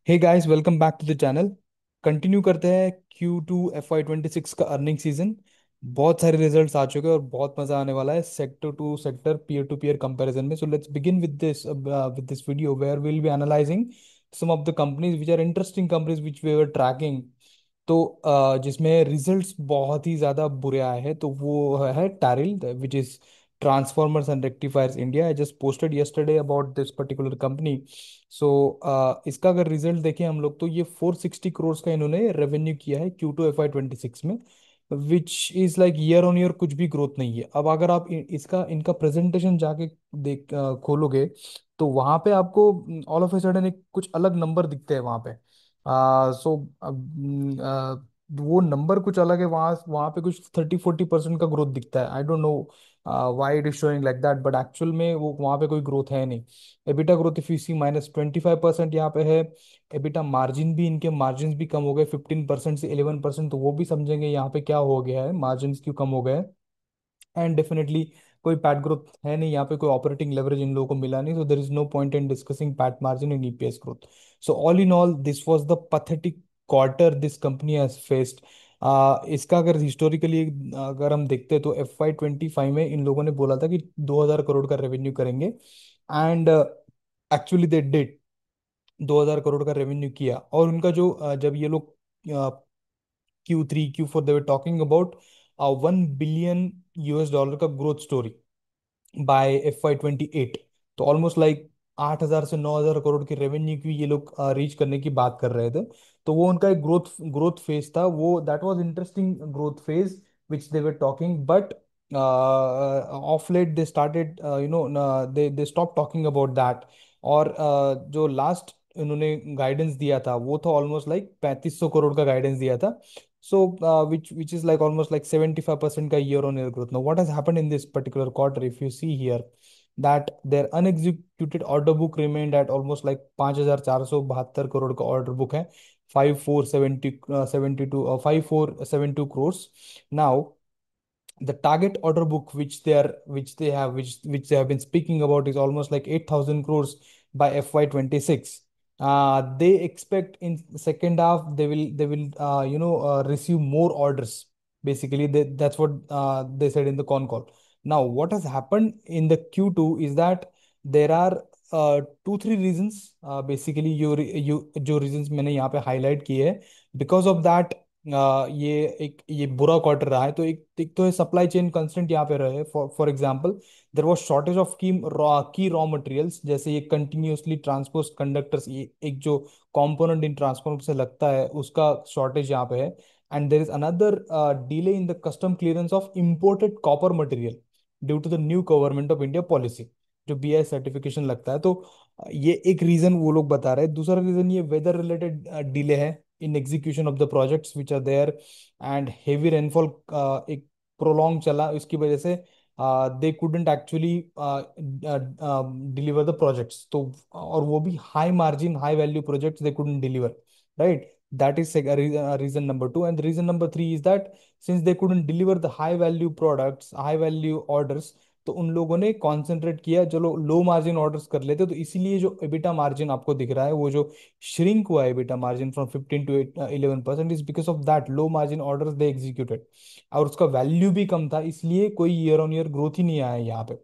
Hey guys, welcome back to the channel. Continue करते हैं Q2 FY 2026 का earning season. बहुत सारे रिजल्ट्स आ चुके हैं और बहुत मजा आने वाला है sector to sector peer to peer comparison में। So let's begin with this video where will be analysing some of the companies which are interesting companies which we were tracking. तो जिसमें रिजल्ट्स बहुत ही ज़्यादा बुरे आए हैं, तो वो है Taril, which is Transformers and Rectifiers India. I just posted yesterday about this particular company. So इसका अगर रिजल्ट देखें हम लोग, तो ये 460 करोड़ का इन्होंने रेवेन्यू किया है Q2 FY 2026 में, which is like year on year कुछ भी ग्रोथ नहीं है। अब अगर आप इसका इनका प्रेजेंटेशन जाके खोलोगे, तो वहाँ पे आपको ऑल ऑफ ए सडन एक कुछ अलग नंबर दिखते हैं वहाँ पे। सो वो नंबर कुछ अलग है, वहाँ वहाँ पे कुछ 30-40% का ग्रोथ दिखता है। I don't know why it is showing like that, but actual में वो वहाँ पे कोई ग्रोथ है नहीं। एबिटा ग्रोथ इफ यू सी -25% यहाँ पे है। एबिटा मार्जिन भी, इनके मार्जिन भी कम हो गए 15% से 11%, तो वो भी समझेंगे यहाँ पे क्या हो गया है, मार्जिन क्यों कम हो गए। एंड डेफिनेटली कोई पैट ग्रोथ है नहीं यहाँ पे, कोई ऑपरेटिंग लेवरेज इन लोगों को मिला नहीं, so there is no point in discussing PAT margin in EPS growth. So all in all this was the pathetic quarter this company has faced. इसका अगर हिस्टोरिकली अगर हम देखते हैं, तो FY 2025 में इन लोगों ने बोला था कि 2000 करोड़ का रेवेन्यू करेंगे। And actually they did 2000 crore का रेवेन्यू किया। और उनका जो जब ये लोग Q3 Q4 they were talking about 1 billion US dollar का ग्रोथ स्टोरी बाय FY 2028। तो ऑलमोस्ट लाइक 8,000 से 9,000 करोड़ की रेवेन्यू की ये लोग रीच करने की बात कर रहे थे। तो वो उनका एक ग्रोथ ग्रोथ फेज था, वो that was interesting growth phase which they were talking. But of late they started they stop talking about that. और जो लास्ट इन्होंने गाइडेंस दिया था वो था ऑलमोस्ट लाइक 3500 करोड़ का गाइडेंस दिया था। So, which is like almost like 75% का year on year growth. Now, what has happened in this particular quarter? If you see here, that their unexecuted order book remained at almost like 5,472 crore का order book है, 5472 crores. Now, the target order book which they have been speaking about is almost like 8,000 crores by FY 2026. They expect in second half they will receive more orders. Basically, that's what they said in the con call. Now, what has happened in the Q2 is that there are 2-3 reasons, basically you जो reasons मैंने यहाँ पे highlight किए हैं, because of that ये बुरा quarter रहा है। तो एक तो सप्लाई चेन कंस्ट्रेंट यहाँ पे रहे। For example, there was shortage of key raw materials, जैसे ये कंटिन्यूअसली ट्रांसपोज कंडक्टर्स, ये एक जो कंपोनेंट इन ट्रांसफॉर्मर से लगता है उसका शॉर्टेज यहाँ पे है। And there is another delay in the custom clearance of imported copper material due to the new government of India policy, जो BI सर्टिफिकेशन लगता है। तो ये एक रीजन वो लोग बता रहे हैं। दूसरा रीजन ये वेदर रिलेटेड डिले है in execution of the projects which are there, and heavy rainfall एक prolong चला, इसकी वजह से they couldn't actually deliver the projects। तो और वो भी high margin high value projects they couldn't deliver, right? That is reason number two. And the reason number three is that since they couldn't deliver the high value products, high value orders, तो उन लोगों ने concentrate किया, चलो low margin orders कर लेते। तो इसीलिए जो एबिटा मार्जिन आपको दिख रहा है, वो जो श्रिंक हुआ है EBITDA margin from 15 to 11%, is because of that low margin orders they executed. और उसका वैल्यू भी कम था, इसलिए कोई ईयर ऑन ईयर ग्रोथ ही नहीं आया यहाँ पे।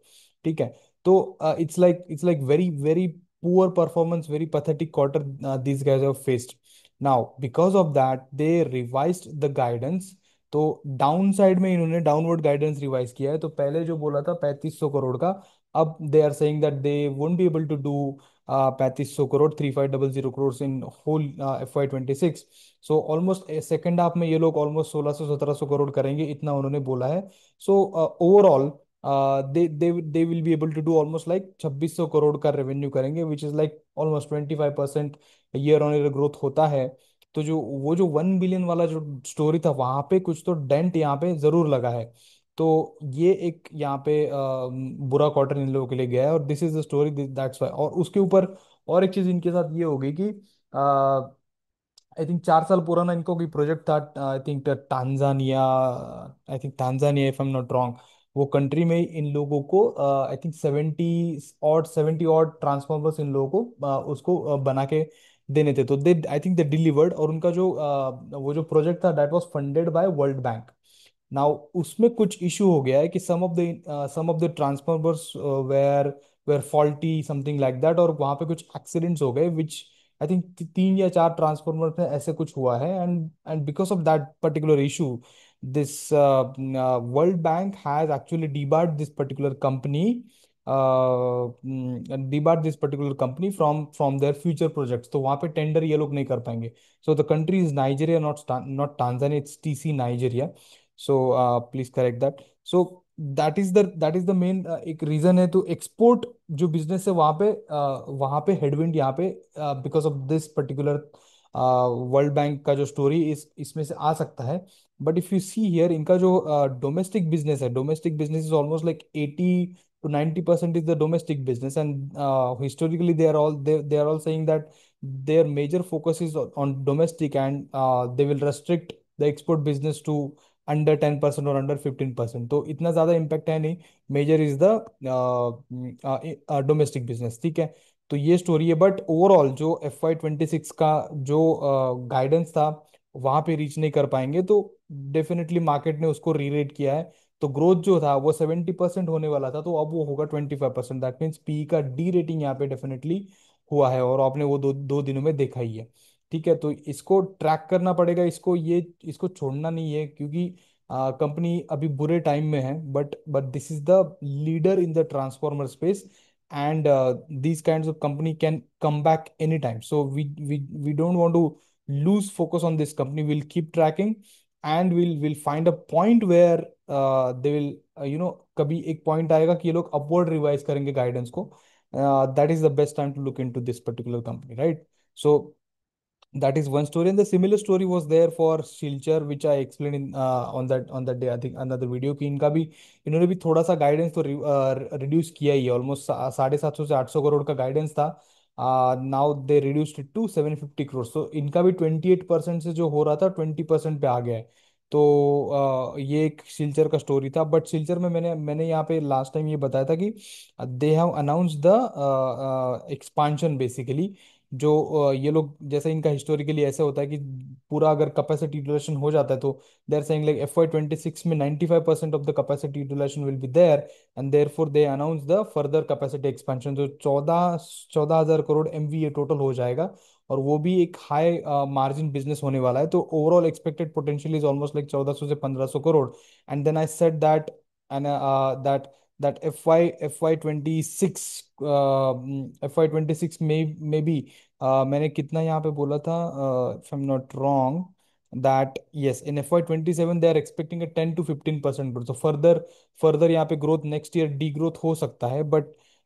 ठीक है। तो it's like very very poor performance, very pathetic quarter these guys have faced. Now, because of that, they revised the guidance। तो डाउन साइड में इन्होंने डाउनवर्ड गाइडेंस रिवाइज किया है। तो पहले जो बोला था 3500 करोड़ का, अब they are saying that they won't be able to do 3500 crore, 3500 crore in whole FY 2026। So almost second half में ये लोग ऑलमोस्ट 1600-1700 करोड़ करेंगे, इतना उन्होंने बोला है। So overall they will be able to do almost like 2600 crore का रेवेन्यू करेंगे, which is like almost 25% year on year growth होता है। तो जो वो जो 1 बिलियन वाला जो स्टोरी था, वहां पे कुछ तो डेंट यहाँ पे जरूर लगा है। तो ये एक यहाँ पे बुरा क्वार्टर इन लोगों के लिए गया है, और this is the story, that's why. और उसके ऊपर और एक चीज इनके साथ ये हो गई कि आई थिंक 4 साल पुराना इनको कोई प्रोजेक्ट था, I think Tanzania, I think Tanzania if I am not wrong. वो कंट्री में इन लोगों को आई थिंक 70 और ट्रांसफॉर्मर्स इन लोगों को उसको बना के देने थे, तो दे आई थिंक दे डिलीवर्ड। और उनका जो वो जो प्रोजेक्ट था that was funded by World Bank. Now उसमें कुछ इशू हो गया है कि some of the transformers were were faulty something like that, और वहां पे कुछ एक्सीडेंट्स हो गए विच आई थिंक 3 या 4 ट्रांसफॉर्मर में ऐसे कुछ हुआ है, and because of that particular issue this world bank has actually debarred this particular company debarred this particular company from their future projects, तो वहां पे टेंडर ये लोग नहीं कर पाएंगे। So the country is Nigeria, not Tanzania, it's TC Nigeria. So please correct that. So that is the main एक reason है तो एक्सपोर्ट जो बिजनेस है वहां पे हेडविंड यहाँ पे because of this particular world bank का जो स्टोरी इसमें से आ सकता है। But if you see here इनका जो डोमेस्टिक बिजनेस है, domestic business is almost like 80 to 90% is the domestic business, and historically they are all saying that their major focus is on domestic, and they will restrict the export business to under 10% or under 15%, तो इतना ज़्यादा impact है नहीं। Major is the domestic business, ठीक है। तो ये story है, बट ओवरऑल जो FY 26 का जो गाइडेंस था वहां पे रीच नहीं कर पाएंगे, तो डेफिनेटली मार्केट ने उसको रीरेट किया है। तो ग्रोथ जो था वो 70% होने वाला था, तो अब वो होगा 25%। दैट मीन्स पी का डी रेटिंग यहाँ पे डेफिनेटली हुआ है, और आपने वो दो दो दिनों में देखा ही है। ठीक है, तो इसको ट्रैक करना पड़ेगा, इसको छोड़ना नहीं है, क्योंकि कंपनी अभी बुरे टाइम में है, but this is the leader in the transformer space, and these kinds of company can come back anytime. So we don't want to lose focus on this company. We'll keep tracking, and we'll find a point where they will कभी एक point आएगा कि ये लोग upward revise करेंगे guidance को। That is the best time to look into this particular company, right? So that is one story, and the similar story was there for Silchar, which I explained in on that day, I think another video, कि इनका भी इन्होंने भी थोड़ा सा guidance तो reduce किया ही है। ऑलमोस्ट 750 से 800 करोड़ का गाइडेंस था, now they reduced it to 750 crore. तो इनका भी 28% से जो हो रहा था 20% पे आ गया है। तो ये एक सिलचर का स्टोरी था, बट सिलचर में मैंने यहाँ पे लास्ट टाइम ये बताया था कि they have announce the expansion basically. जो ये लोग जैसे इनका हिस्टोरिकली ऐसा होता है कि पूरा अगर कैपेसिटी यूटिलाइजेशन हो जाता है, तो they are saying like FY 26 में 95% of the capacity utilization will be there, and therefore they announce the further capacity expansion, जो 14,000 करोड़ MVA टोटल हो जाएगा। और वो भी एक हाई मार्जिन बिजनेस होने वाला है, तो overall expected potential is almost like 1400 से 1500 crore. And then I said that, and that FY 26 FY 26 में भी मैंने कितना यहाँ पे बोला था, if I am not wrong, that yes in FY 27 they are expecting 10 to 15% growth. तो फर्दर यहाँ पे growth next year the growth हो सकता है,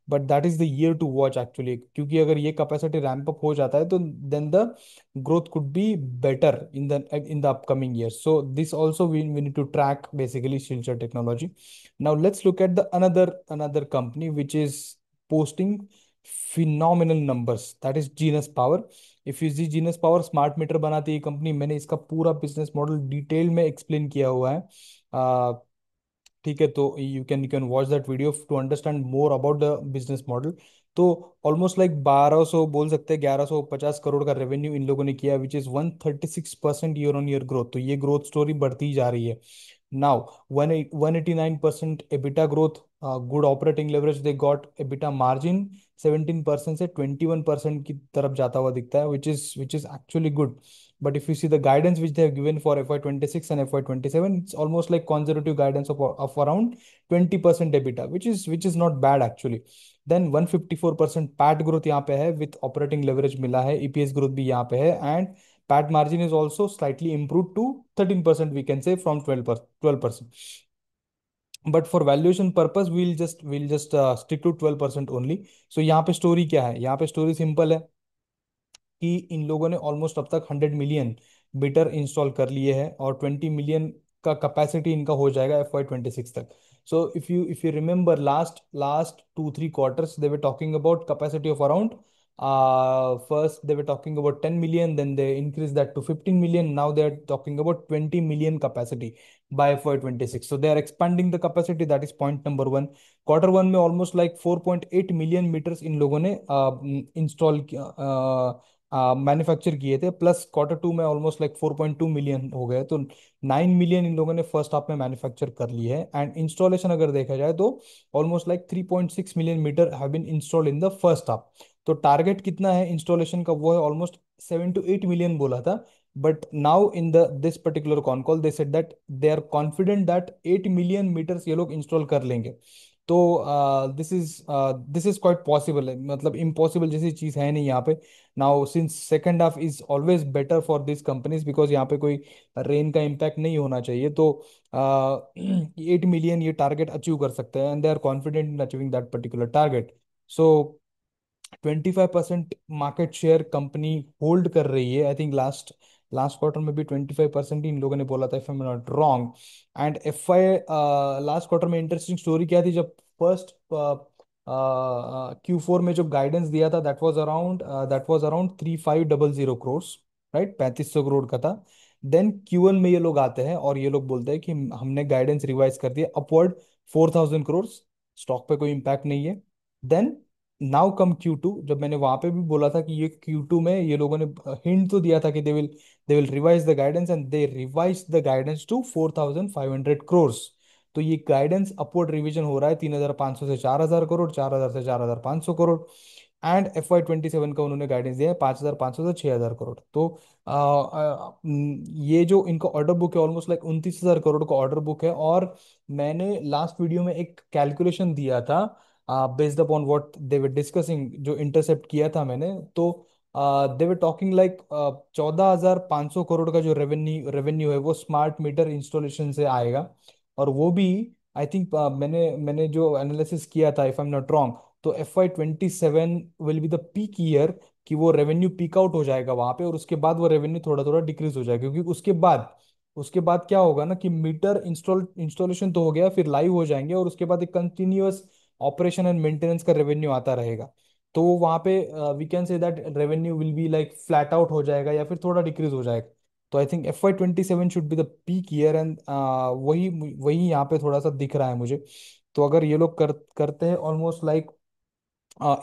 but that is the year to watch actually, क्योंकि अगर ये कैपेसिटी रैंप अप हो जाता है तो then the growth could be better in the upcoming years. So this also we need to track basically Silchar technology. Now let's look at the another company which is posting phenomenal numbers, that is Genus Power. If you see Genus Power smart meter बनाती है कंपनी, मैंने इसका पूरा business model detail में explain किया हुआ है। ठीक है, तो you can watch that video to understand more about the business model. तो ऑलमोस्ट लाइक 1200 बोल सकते हैं, 1150 करोड़ का रेवेन्यू इन लोगों ने किया, which is 136% year on year growth. तो ये ग्रोथ स्टोरी बढ़ती ही जा रही है। Now 189% EBITDA growth, good operating leverage they got, EBITDA margin 17% से 21% की तरफ जाता हुआ दिखता है, which is actually good. But if you see the guidance which they have given for FY 26 and FY 27, it's almost like conservative guidance of around 20% EBITDA, which is not bad actually. Then 154% PAT growth यहाँ पे है, with operating leverage मिला है, EPS growth भी यहाँ पे है, and PAT margin is also slightly improved to 13%, we can say, from 12%. But for valuation purpose we'll just stick to 12% only. So यहाँ पे स्टोरी क्या है? यहाँ पे स्टोरी सिंपल है कि इन लोगों ने ऑलमोस्ट अब तक 100 मिलियन बीटर इंस्टॉल कर लिए हैं, और 20 मिलियन का कैपेसिटी इनका हो जाएगा FY 26 तक। So if you remember last 2-3 quarters they were talking about capacity of around, first they were talking about 10 million, then they increased that to 15 million, now they are talking about 20 million capacity by FY 26. So they are expanding the capacity, that is point number one. Quarter 1 में almost like 4.8 million meters इन लोगों ने install manufacture किए थे, plus quarter 2 में almost like 4.2 million हो गए, तो 9 मिलियन इन लोगों ने फर्स्ट हाफ में मैन्युफैक्चर कर लिए है। एंड इंस्टॉलेशन अगर देखा जाए तो almost like 3.6 million meter have been installed in the first half. तो टारगेट कितना है इंस्टॉलेशन का, वो है ऑलमोस्ट 7 to 8 मिलियन बोला था। But now in the this particular con call they said that they are confident that 8 million meters ये लोग इंस्टॉल कर लेंगे। तो दिस इज क्वाइट पॉसिबल है, मतलब इम्पॉसिबल जैसी चीज है नहीं यहाँ पे। Now since second half is always better for this companies, because यहाँ पे कोई रेन का इम्पैक्ट नहीं होना चाहिए। तो 8 मिलियन ये टारगेट अचीव कर सकते हैं, and they are confident in achieving that particular target. So 25% market share company hold कर रही है। I think last last quarter में भी 25% ही इन लोगों ने बोला था, if I am not wrong. And if I last quarter में इंटरेस्टिंग स्टोरी क्या थी, जब फर्स्ट Q4 में जो गाइडेंस दिया था, that was around 3500 crore, right, 3500 crore का था। देन Q1 में ये लोग आते हैं और ये लोग बोलते हैं कि हमने गाइडेंस रिवाइज कर दिया अपवर्ड 4000 करोड़, स्टॉक पे कोई इम्पैक्ट नहीं है। देन नाउ कम Q2, जब मैंने वहां पे भी बोला था कि ये Q2 में ये लोगों ने हिंट तो दिया था कि they will revise the guidance, and they revise the guidance to 4500 crore. तो ये गाइडेंस अपवर्ड रिवीजन हो रहा है 3500 से 4000 करोड़, 4000 से 4500 करोड़। एंड FY 2027 का उन्होंने गाइडेंस दिया है 5500 से 6000 करोड़। तो ये जो इनका ऑर्डर बुक है ऑलमोस्ट लाइक 29,000 करोड़ का ऑर्डर बुक है। और मैंने लास्ट वीडियो में एक कैलकुलेशन दिया था based upon what they were discussing, जो इंटरसेप्ट किया था मैंने। तो दे वर टॉकिंग लाइक 14,500 करोड़ का जो रेवेन्यू रेवेन्यू है वो स्मार्ट मीटर इंस्टॉलेशन से आएगा। और वो भी आई थिंक मैंने जो एनालिसिस किया था, if I am not wrong, तो FY 2027 will be the peak year, कि वो रेवेन्यू पीक आउट हो जाएगा वहां पे, और उसके बाद वो रेवेन्यू थोड़ा थोड़ा डिक्रीज हो जाएगा। क्योंकि उसके बाद क्या होगा ना, कि मीटर इंस्टॉलेशन तो हो गया, फिर लाइव हो जाएंगे, और उसके बाद एक कंटिन्यूअस ऑपरेशन एंड मेंटेनेंस का रेवेन्यू आता रहेगा। तो वहां पे we can say that revenue will be like flat out हो जाएगा या फिर थोड़ा डिक्रीज हो जाएगा। तो I think FY 2027 should be the peak year, and वही वही यहाँ पे थोड़ा सा दिख रहा है मुझे। तो अगर ये लोग करते हैं almost like,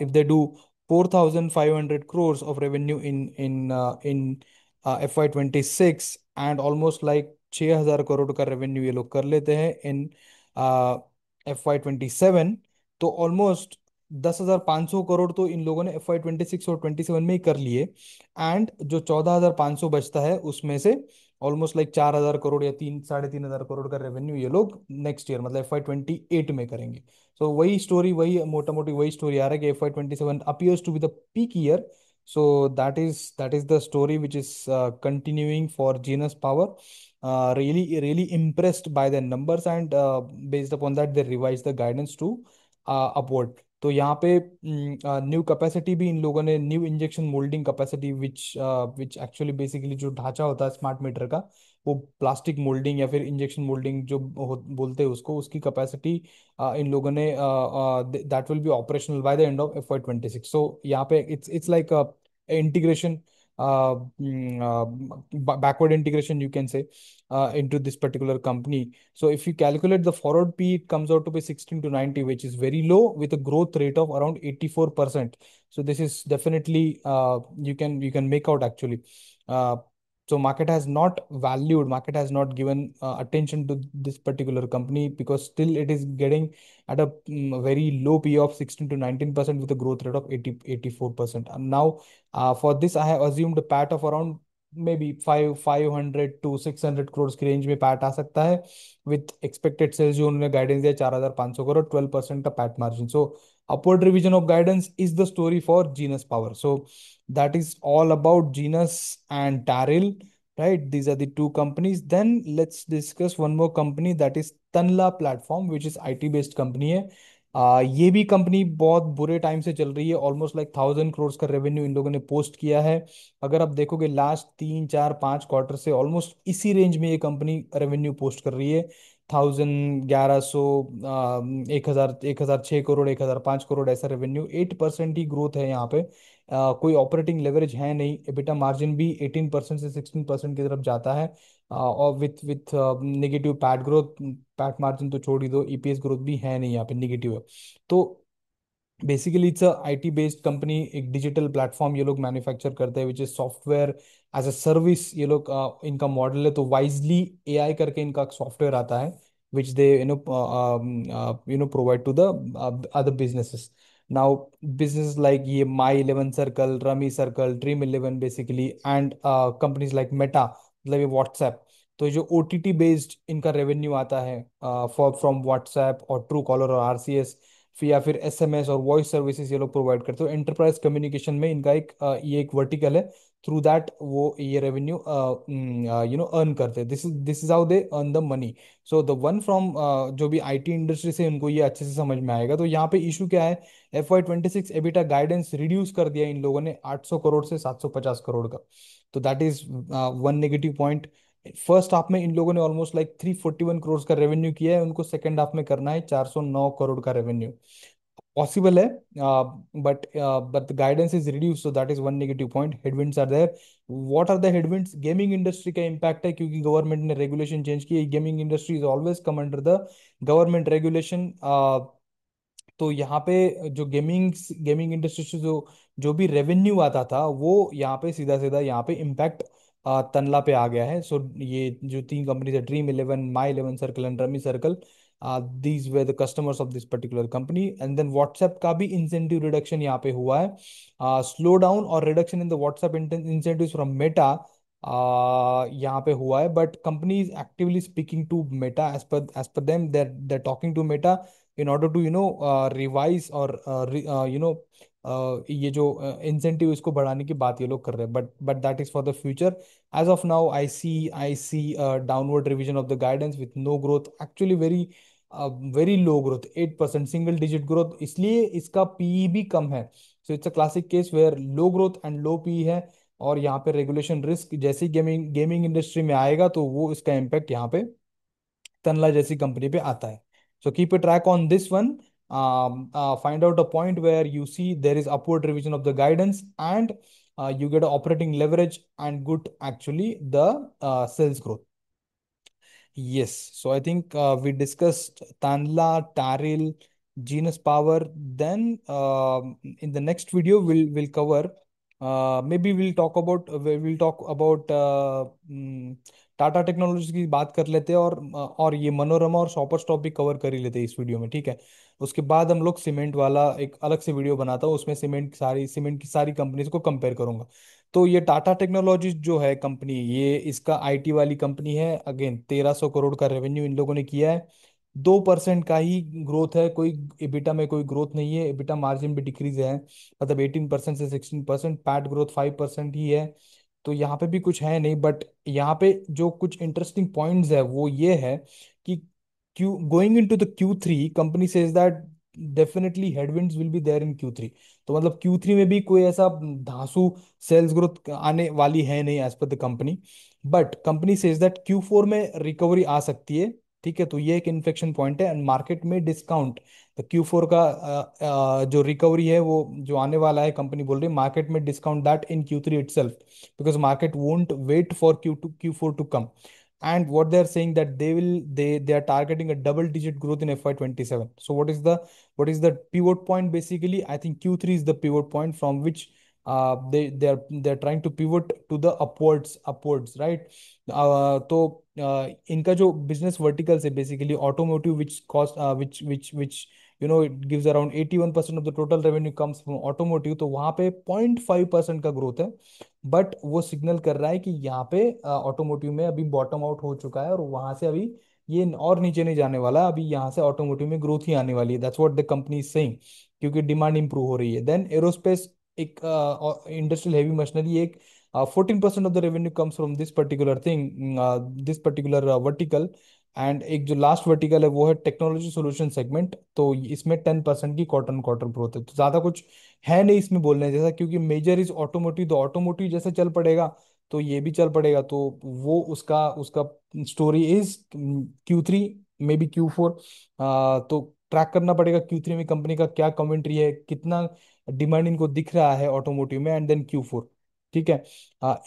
if they do 4,500 crores of revenue in FY 2026, and almost like 6,000 crore का रेवेन्यू ये लोग कर लेते हैं इन FY 2027, तो ऑलमोस्ट 10,500 करोड़ तो इन लोगों ने FY 2026 और 27 में ही कर लिए। एंड जो 14,500 बचता है उसमें से ऑलमोस्ट लाइक 4,000 करोड़ या 3 साढ़े 3,000 करोड़ का रेवेन्यू ये लोग नेक्स्ट ईयर मतलब FY 28 में करेंगे। सो वही स्टोरी, वही मोटा मोटी वही स्टोरी आ रहा है कि FY 2027 appears to be the peak year. So that is the story which is continuing for Genus Power. Really impressed by the numbers, and based upon that they revised the guidance to upward. तो यहाँ पे new capacity भी इन लोगों ने, new injection moulding capacity, which actually basically जो ढांचा होता है स्मार्ट मीटर का, वो प्लास्टिक मोल्डिंग या फिर इंजेक्शन मोल्डिंग जो बोलते हैं उसको, उसकी कैपेसिटी इन लोगों ने that will be operational by the end of FY 2026। सो यहाँ पे it's like integration, backward integration you can say, into this particular company. So if you calculate the forward P, it comes out to be 16 to 90, which is very low with a growth rate of around 84%. So this is definitely you can make out actually. Uh, so market has not given attention to this particular company, because still it is getting at a very low P of 16 to 19% with a growth rate of 84%. And now for this, I have assumed a PAT of around maybe 500 to 600 crores की range में PAT आ सकता है, with expected sales जो उन्होंने guidance दिया 4,500 करोड़, 12% का PAT margin. So upward revision of guidance is the story for Genus Power. So that is all about Genus and Taril, right? These are the two companies. Then let's discuss one more company, that is Tanla Platform, which is IT based company है। ये भी company बहुत बुरे time से चल रही है, almost like 1,000 crore का रेवेन्यू इन लोगों ने पोस्ट किया है। अगर आप देखोगे लास्ट 3 4 5 क्वार्टर से ऑलमोस्ट इसी रेंज में ये कंपनी रेवेन्यू पोस्ट कर रही है। 1,000, 1,100, 1,006 करोड़, 1,005 करोड़ ऐसा रेवेन्यू, 8% ही ग्रोथ है यहाँ पे। कोई ऑपरेटिंग लेवरेज है नहीं, एबिटा मार्जिन भी 18% से 16% की तरफ जाता है। और with negative PAT growth, PAT margin तो छोड़ ही दो, EPS ग्रोथ भी है नहीं यहाँ पे, निगेटिव है। तो basically it's a IT based company, एक डिजिटल प्लेटफॉर्म ये लोग मैन्युफैक्चर करते हैं, which is software as a service. ये लोग इनका मॉडल है, तो वाइजली एआई करके इनका सॉफ्टवेयर आता है, which they provide to the other businesses. Now businesses like ये My eleven Circle, Rummy Circle, Dream Eleven basically, and companies like Meta, मतलब ये व्हाट्सएप। तो ये जो ओटीटी बेस्ड इनका रेवेन्यू आता है फॉर फ्रॉम व्हाट्सएप और ट्रू कॉलर और आरसीएस, फिर या फिर एसएमएस और वॉइस सर्विसेज ये लोग प्रोवाइड करते हो। एंटरप्राइज कम्युनिकेशन में इनका एक ये एक वर्टिकल है, थ्रू दैट वो ये रेवेन्यू अर्न करते हैं। This is how they earn the money. So the one from जो भी आईटी इंडस्ट्री से, उनको ये अच्छे से समझ में आएगा। तो यहाँ पे इशू क्या है, FY 2026 एबिटा गाइडेंस रिड्यूस कर दिया इन लोगों ने 800 करोड़ से 750 करोड़ का। तो that is one negative point. First half में इन लोगों ने ऑलमोस्ट लाइक 341 करोड़ का रेवेन्यू किया है, उनको सेकंड हाफ में करना है 409 करोड़ का रेवेन्यू। पॉसिबल है, but the guidance is reduce, so that is one negative point. Headwinds are there. What are the headwinds? Gaming industry का इम्पैक्ट है, क्योंकि गवर्नमेंट ने रेगुलेशन चेंज की है। Gaming industry is always come under the government regulation. तो यहाँ पे जो गेमिंग इंडस्ट्री से जो जो भी रेवेन्यू आता था, वो यहाँ पे सीधा सीधा यहाँ पे इम्पैक्ट तनला पे आ गया है। सो ये जो तीन कंपनीज है, Dream Eleven, My eleven Circle and Rummy Circle, these were the customers of this particular company. And then WhatsApp का भी इंसेंटिव रिडक्शन यहाँ पे हुआ है। स्लो डाउन और reduction in the WhatsApp incentive from Meta यहाँ पे हुआ है, but company is actively speaking to Meta. As per them, they're talking to Meta in order to revise और ये जो इंसेंटिव इसको बढ़ाने की बात ये लोग कर रहे हैं, but that is for the future. As of now I see downward revision of the guidance with no growth, actually very very low growth, 8% single digit growth, इसलिए इसका पीई भी कम है। So it's a classic case where low growth and low PE है। और यहाँ पे regulation risk जैसे ही गेमिंग गेमिंग इंडस्ट्री में आएगा, तो वो इसका इम्पैक्ट यहाँ पे तनला जैसी कंपनी पे आता है। So keep a track on this one. Find out a point where you see there is upward revision of the guidance, and you get a operating leverage and good actually the sales growth. Yes, so I think we discussed Tanla, Taril, Genus Power. Then in the next video we'll cover, maybe we'll talk about Tata technology की बात कर लेते हैं, और ये मनोरमा और shopper stop भी cover कर ही लेते हैं इस वीडियो में, ठीक है। उसके बाद हम लोग सीमेंट वाला एक अलग से वीडियो बनाता हूँ, उसमें सीमेंट की सारी कंपनीज को कंपेयर करूंगा। तो ये टाटा टेक्नोलॉजीज जो है कंपनी, ये इसका आईटी वाली कंपनी है। अगेन 1300 करोड़ का रेवेन्यू इन लोगों ने किया है। 2% का ही ग्रोथ है, कोई एबिटा में कोई ग्रोथ नहीं है, एबिटा मार्जिन भी डिक्रीज है, मतलब 18% से 16%। पैट ग्रोथ 5% ही है। तो यहाँ पे भी कुछ है नहीं, बट यहाँ पे जो कुछ इंटरेस्टिंग पॉइंट्स है वो ये है कि Q going into the Q3, company says that definitely headwinds will be there in Q3। तो मतलब Q3 में भी कोई ऐसा धांसू सेल्स ग्रोथ आने वाली है नहीं, as per the company. But company says that Q4 में रिकवरी आ सकती है, ठीक है। तो ये एक इन्फेक्शन पॉइंट है, एंड मार्केट में डिस्काउंट तो Q4 का जो रिकवरी है वो जो आने वाला है, कंपनी बोल रही है मार्केट में discount that in Q3 itself, because market won't wait for Q4 to come. And what they are saying that they are targeting a double digit growth in FY 2027. So what is the pivot point? Basically I think Q3 is the pivot point from which they're trying to pivot to the upwards, right? तो इनका जो business verticals है, basically automotive, which cost which it gives around 81% of the total revenue comes from automotive, तो वहां पे 0.5% का growth है। But वो सिग्नल कर रहा है कि यहाँ पे ऑटोमोटिव में अभी बॉटम आउट हो चुका है, और वहां से अभी ये और नीचे नहीं जाने वाला, अभी यहाँ से ऑटोमोटिव में ग्रोथ ही आने वाली है। That's what the company is saying, क्योंकि डिमांड इंप्रूव हो रही है। देन एरोस्पेस, एक इंडस्ट्रियल हैवी मशीनरी, एक 14% of the revenue comes from this particular thing, this particular vertical. And एक जो लास्ट वर्टिकल है वो है टेक्नोलॉजी सोल्यूशन सेगमेंट, तो इसमें 10% की क्वार्टर क्वार्टर ग्रोथ है। तो ज्यादा कुछ है नहीं इसमें बोलने जैसा, क्योंकि मेजर इज ऑटोमोटिव, तो ऑटोमोटिव जैसे चल पड़ेगा तो ये भी चल पड़ेगा। तो वो उसका उसका story is Q3, may be Q4। तो ट्रैक करना पड़ेगा Q3 में कंपनी का क्या कमेंट्री है, कितना डिमांड इनको दिख रहा है ऑटोमोटिव में, एंड देन Q4, ठीक है।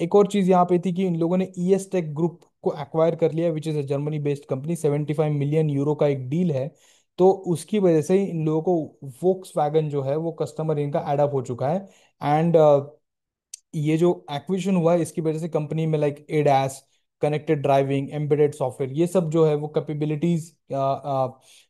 एक और चीज यहाँ पे थी कि इन लोगों ने ES टेक ग्रुप को एक्वायर कर लिया, which is a Germany based company. 75 million euro का एक डील है, तो उसकी वजह से इन लोगों को वोक्स वैगन जो है वो कस्टमर इनका एडअप हो चुका है। एंड ये जो एक्विजिशन हुआ है इसकी वजह से कंपनी में like ADAS, connected driving, embedded software, ये सब जो है वो capabilities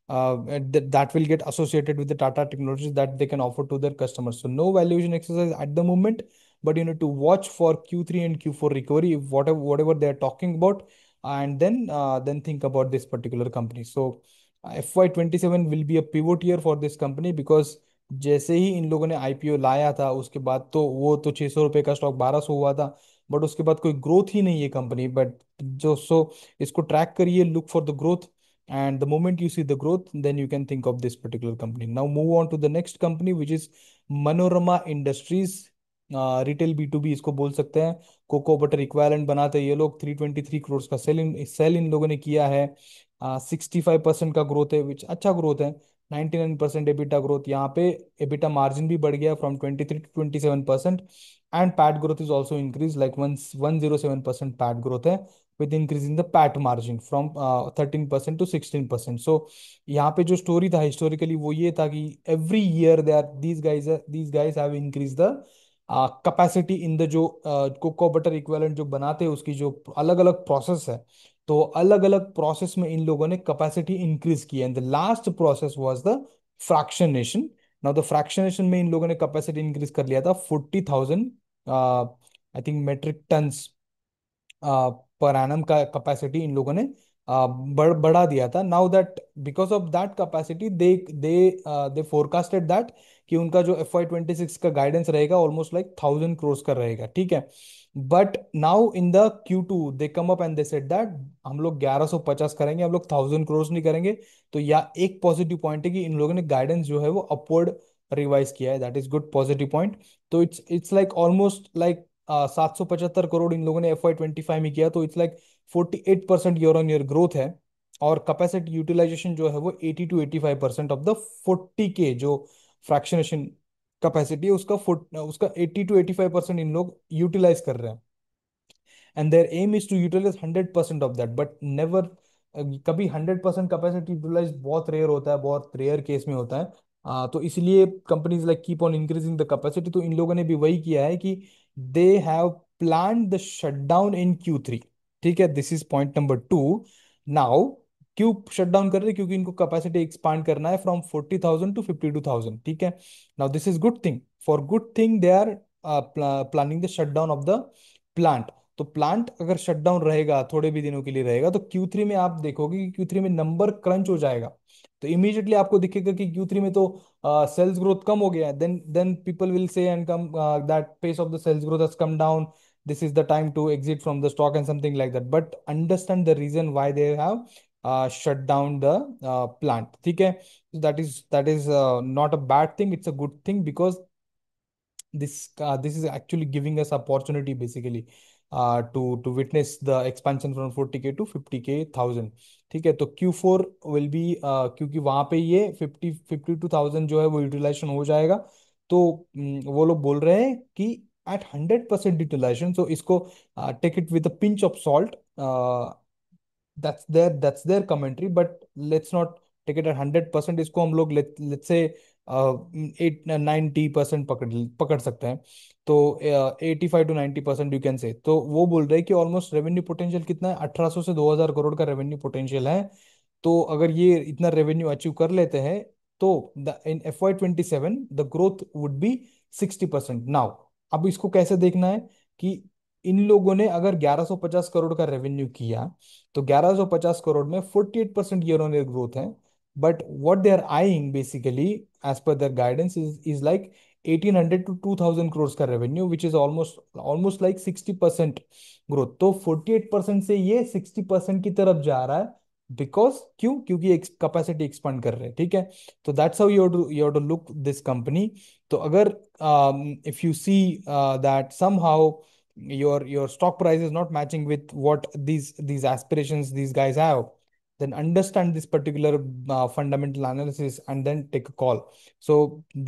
that will get associated with the Tata technologies that they can offer to their customers. So no valuation exercise at the moment, but you need to watch for Q3 and Q4 recovery, if whatever they are talking about, and then think about this particular company. So FY27 will be a pivot year for this company because जैसे ही इन लोगों ने IPO लाया था उसके बाद तो वो तो 600 रुपये का स्टॉक 1200 हुआ था, बट उसके बाद कोई ग्रोथ ही नहीं है कंपनी। बट जो सो इसको ट्रैक करिए, look for the growth, and the moment you see the growth then you can think of this particular company. Now move on to the next company which is Manorama Industries, retail B to B इसको बोल सकते हैं। Cocoa butter equivalent बनाते हैं ये लोग। 323 करोड़ का cell इन लोगों ने किया है। 65% का ग्रोथ है, विच अच्छा ग्रोथ है। 99% एबिटा ग्रोथ यहाँ पे। एबिटा मार्जिन भी बढ़ गया from 23 to 27%। And PAT growth is also increase, like 107% PAT growth है, with increase in the PAT margin from 13% to 16%. So यहाँ पे जो स्टोरी था हिस्टोरिकली वो ये था कि every year they are these guys have increased the capacity in the जो कोको बटर इक्विवेलेंट जो बनाते हैं उसकी जो अलग अलग प्रोसेस है, तो अलग अलग प्रोसेस में इन लोगों ने कैपेसिटी इंक्रीज की है। And the last process was the fractionation. Now the fractionation में इन लोगों ने कैपेसिटी इंक्रीज कर लिया था 40,000 I think metric tons per annum का कैपेसिटी इन लोगों ने बढ़ा दिया था। Now that because of that capacity they they forecasted that कि उनका जो FY26 का गाइडेंस रहेगा ऑलमोस्ट लाइक 1,000 करोड़ का रहेगा, ठीक है। But now in the Q2 they come up and they said that हम लोग 1150 करेंगे, हम लोग 1,000 करोड़ नहीं करेंगे। तो या एक पॉजिटिव पॉइंट है कि इन लोगों ने गाइडेंस जो है वो अपवर्ड रिवाइज किया है, that is good positive point. तो it's like almost like 775 crore इन लोगों ने FY25 में किया, तो it's like 48% year on year growth है। और कैपेसिटी यूटिलाइजेशन जो है वो 80 to 85% ऑफ द 40K जो फ्रैक्शनेशन कैपेसिटी है उसका 80 to 85% इन लोग यूटिलाइज कर रहे हैं। And their aim is to utilize 100% of that, but never कभी 100% कैपेसिटी यूटिलाइज बहुत रेयर होता है, बहुत रेयर केस में होता है। तो इसलिए companies like keep on increasing the capacity. तो इन लोगों ने भी वही किया है कि they have plan the shutdown in Q3, ठीक है। This is point number 2। Now क्यों शट डाउन कर रहे हैं? क्योंकि इनको कैपेसिटी एक्सपांड करना है फ्रॉम 40,000 to 52,000, ठीक है। Now this is good thing, for good thing they are planning the shut down of the plant. तो प्लांट अगर शट डाउन रहेगा थोड़े भी दिनों के लिए रहेगा तो Q3 में आप देखोगे कि Q3 में नंबर क्रंच हो जाएगा। तो इमीडिएटली आपको दिखेगा कि Q3 में तो सेल्स ग्रोथ कम हो गया है। Then people will say and come that pace of the sales growth has come down, this is the time to exit from the stock and something like that. But understand the reason why they have shut down the plant, ठीक है। That is not a bad thing, it's a good thing because this is actually giving us opportunity basically to witness the expansion from 40K to 50K thousand, ठीक है। तो Q4 will be क्योंकि वहां पे ये 52,000 जो है वो यूटिलाइजेशन हो जाएगा। तो वो लोग बोल रहे हैं कि एट 100% यूटिलाइजेशन, तो इसको take it with a pinch of salt. that's their commentary, but let's not take it at 100%। इसको हम लोग let's say 890% पकड़ पकड़ सकते हैं। तो 85 to 90% यू कैन से। तो वो बोल रहे हैं कि ऑलमोस्ट रेवेन्यू पोटेंशियल कितना है, 1800 से 2,000 करोड़ का रेवेन्यू पोटेंशियल है। तो अगर ये इतना रेवेन्यू अचीव कर लेते हैं तो इन FY27 the growth would be 60%। Now अब इसको कैसे देखना है कि इन लोगों ने अगर 1150 करोड़ का रेवेन्यू किया तो 1150 करोड़ में 48% ईयर ऑन ईयर ग्रोथ है। But what they are eyeing basically as per their guidance is like 1,800 to 2,000 crore का revenue, which is almost almost like 60% growth. तो 48% से ये 60% की तरफ जा रहा है। बिकॉज क्यों? क्योंकि कैपेसिटी एक्सपांड कर रहे हैं, ठीक है। तो that's how you to look this company. तो अगर if you see that somehow your stock price is not matching with what these aspirations these guys have, then understand this particular fundamental analysis and then take a call. So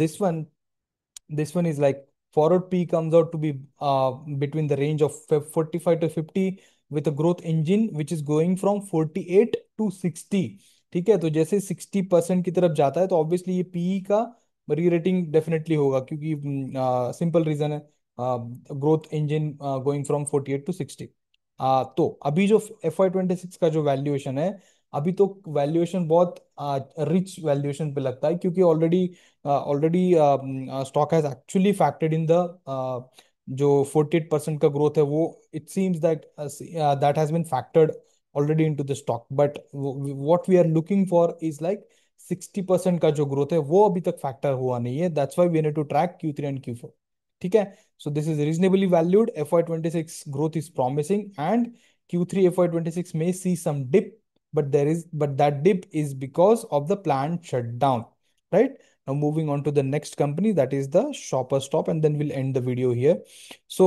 this one is like forward P comes out to be between the range of 45 to 50 with a growth engine which is going from 48 to 60, ठीक है, तो जैसे 60% की तरफ जाता है तो obviously ये पीई का री रेटिंग डेफिनेटली होगा, क्योंकि सिंपल रीजन है, growth engine going from 48 to 60। तो अभी जो FY 2026 का जो वैल्यूएशन है, अभी तो वैल्यूएशन बहुत रिच वैल्यूएशन पे लगता है, क्योंकि already already stock has actually factored in the जो 48% का ग्रोथ है वो, it seems that that has been factored already into the stock, but what we are looking for is like 60% का जो ग्रोथ है वो अभी तक फैक्टर हुआ नहीं है, that's why we need to track Q3 and Q4। ठीक है, so this is reasonably valued, FY 2026 growth is promising, and Q3 FY 2026 may see some dip, but that dip is because of the planned shutdown, right? Now moving on to the next company, that is the Shopper Stop, and then we'll end the video here. So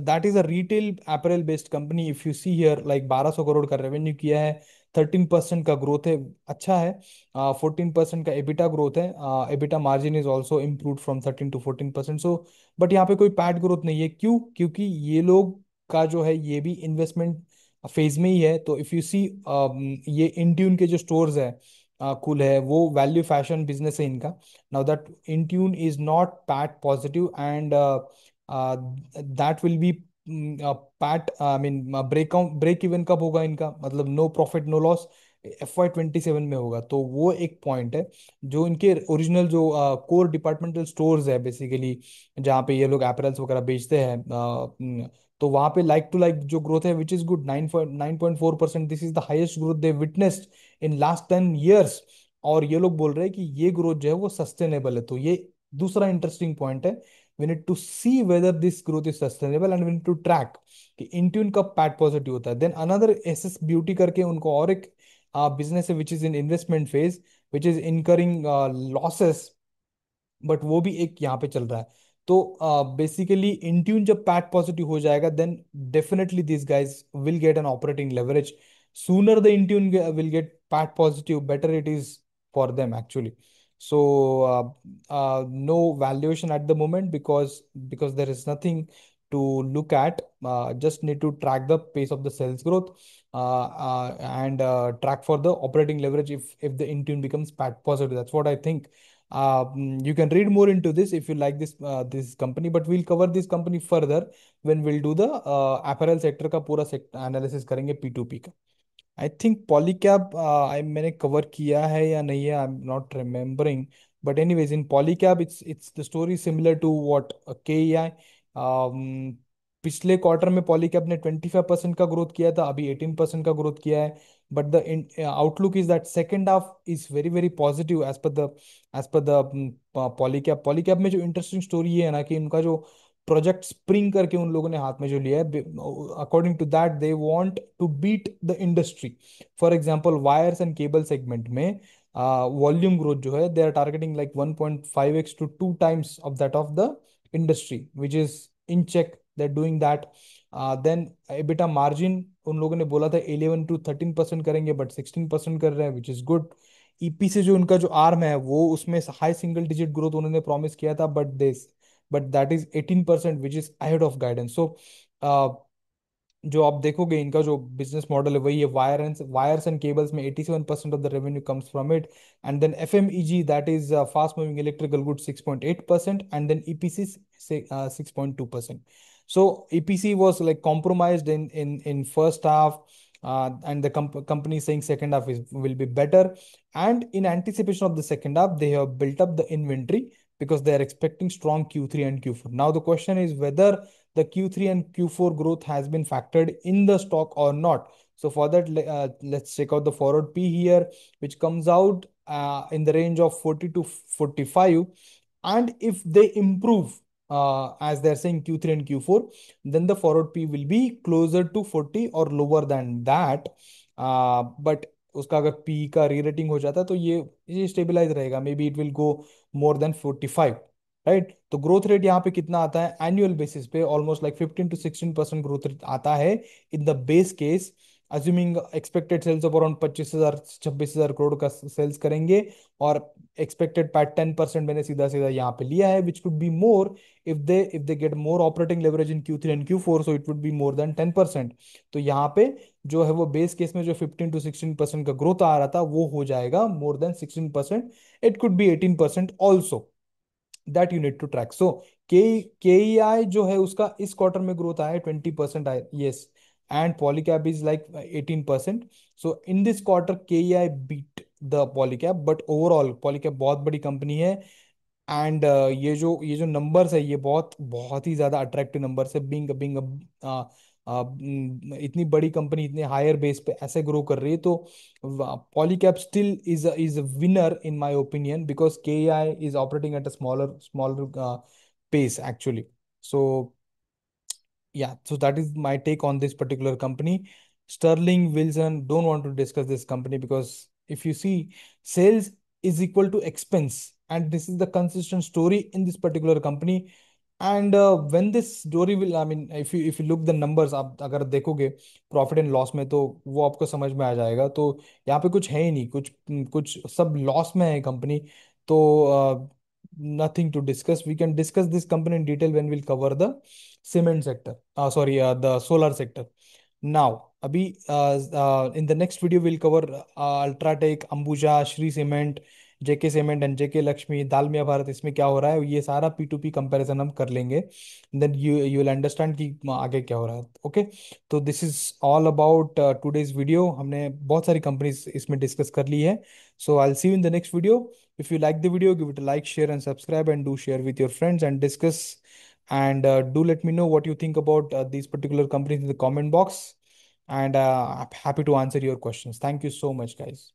that is a retail apparel based company. If you see here, like 1200 crore का revenue किया है, 13% का growth है, अच्छा है। 14% का EBITDA growth है, EBITDA margin is also improve from 13 to 14%। So but यहाँ पे कोई पैट ग्रोथ नहीं है, क्यों? क्योंकि ये लोग का जो है ये भी इन्वेस्टमेंट फेज में ही है। तो इफ यू सी, ये इंट्यून के जो स्टोर्स है, कुल है, वो वैल्यू फैशन बिजनेस है इनका। Now that Intune is not PAT positive, and that will be PAT, I mean break even कब होगा इनका, मतलब no profit no loss FY 2027 में होगा। तो वो एक पॉइंट है। जो इनके ओरिजिनल जो कोर डिपार्टमेंटल स्टोर्स है बेसिकली, जहाँ पे ये लोग एपरल्स वगैरह बेचते हैं, तो वहाँ पे लाइक टू लाइक जो ग्रोथ है which is good, 9.4%, this is the highest growth they witnessed in last 10 years। और ये लोग बोल रहे हैं कि ये ग्रोथ जो है वो सस्टेनेबल है। तो ये दूसरा इंटरेस्टिंग पॉइंट है। We need to see whether this growth is sustainable, and we need to track कि इंट्यून कब पैट पॉजिटिव होता है। देन अनदर एसएस ब्यूटी करके उनको और एक बिजनेस है which is in investment phase, which is incurring losses, but वो भी एक यहाँ पे चल रहा है। तो बेसिकली इंट्यून जब पैट पॉजिटिव हो जाएगा, then definitely this guys will get an operating leverage. Sooner the Intune will get PAT positive, better it is for them actually. So no valuation at the moment, because there is nothing to look at. Just need to track the pace of the sales growth, and track for the operating leverage if the Intune becomes pat positive. That's what I think. You can read more into this if you like this company, but we'll cover this company further when we'll do the apparel sector का पूरा analysis करेंगे P2P का। I think Polycab आई मैंने cover किया है या नहीं है, I am not remembering. But anyways in Polycab it's the story similar to what KEI। पिछले क्वार्टर में पॉलीकैब ने 25% का ग्रोथ किया था, अभी 18% का ग्रोथ किया है। But the outlook is that second half is very very positive as per the Polycab. Polycab में जो इंटरेस्टिंग स्टोरी है ना, कि उनका जो प्रोजेक्ट स्प्रिंग करके उन लोगों ने हाथ में जो लिया है, according to that they want to beat the industry. For example wires and cable segment में वॉल्यूम ग्रोथ जो है, they are targeting like 1.5x to 2 times of that of the industry, which is in check, they are doing that. Then EBITDA margin उन लोगों ने बोला था 11 to 13% करेंगे, but 16% कर रहे हैं, विच इज गुड। ईपी से जो उनका जो आर्म है वो, उसमें हाई सिंगल डिजिट ग्रोथ उन्होंने प्रॉमिस किया था, but that is 18%, which is ahead of guidance. So जो आप देखोगे इनका जो बिजनेस मॉडल है वही है, वायर्स एंड केबल्स में 87% of the revenue comes from it. And then FMEG, that is fast moving electrical good, 6.8%, and then EPC से 6.2%। So EPC was like compromised in first half, and the company is saying second half will be better, and in anticipation of the second half they have built up the inventory because they are expecting strong Q3 and Q4. Now the question is whether the Q3 and Q4 growth has been factored in the stock or not. So for that, let's check out the forward P here, which comes out in the range of 40 to 45. And if they improve, as they're saying Q3 and Q4, then the forward P will be closer to 40 or lower than that. But उसका अगर P का री rating हो जाता है तो ये stabilise रहेगा, may be it will go more than 45, right? तो ग्रोथ रेट यहाँ पे कितना आता है एनुअल बेसिस पे, almost like 15 to 16% growth rate आता है in the base case. Assuming expected sales of around 25,000 26,000 crore का सेल्स करेंगे, और एक्सपेक्टेड पैट 10% मैंने सीधा सीधा यहाँ पे लिया है, which could be more if they get more operating leverage in Q3 and Q4, so it would be more than 10%। तो यहाँ पे जो है वो बेस केस में जो 15 to 16% का ग्रोथ आ रहा था वो हो जाएगा more than 16%। It could be 18% also, that you need to track. So के जो है उसका इस क्वार्टर में ग्रोथ आया है 20% आया, yes, and Polycab is like 18%। So in this quarter के beat the Polycab, but overall Polycab बहुत बड़ी कंपनी है। एंड ये जो नंबर्स है ये बहुत बहुत ही ज्यादा अट्रैक्टिव नंबर्स है। बिंग बिंग इतनी बड़ी कंपनी इतने हायर बेस पे ऐसे ग्रो कर रही है, तो Polycab still is a winner in my opinion, because K I is operating at a smaller smaller pace actually. So yeah, so that is my take on this particular company. Sterling Wilson, don't want to discuss this company because if you see, sales is equal to expense, and this is the consistent story in this particular company. And when this story will, I mean, if you look the numbers, आप अगर देखोगे profit and loss में, तो वो आपको समझ में आ जाएगा। तो यहाँ पे कुछ है ही नहीं, कुछ कुछ सब लॉस में है कंपनी। तो nothing to discuss. We can discuss this company in detail when we'll cover the cement sector, sorry, the solar sector. Now अभी in the next video we'll cover UltraTech, Ambuja, Shree Cement, JK Cement and JK Lakshmi, Dalmia Bharat, इसमें क्या हो रहा है, ये सारा P2P comparison हम कर लेंगे। देन यू विल अंडरस्टैंड कि आगे क्या हो रहा है। ओके, तो this is all about today's video. हमने बहुत सारी कंपनीज इसमें डिस्कस कर ली है। So I will see you in the next video. If you like the video, give it a like, share, and subscribe, and do share with your friends and discuss. And do let me know what you think about these particular companies in the comment box. And I'm happy to answer your questions. Thank you so much, guys.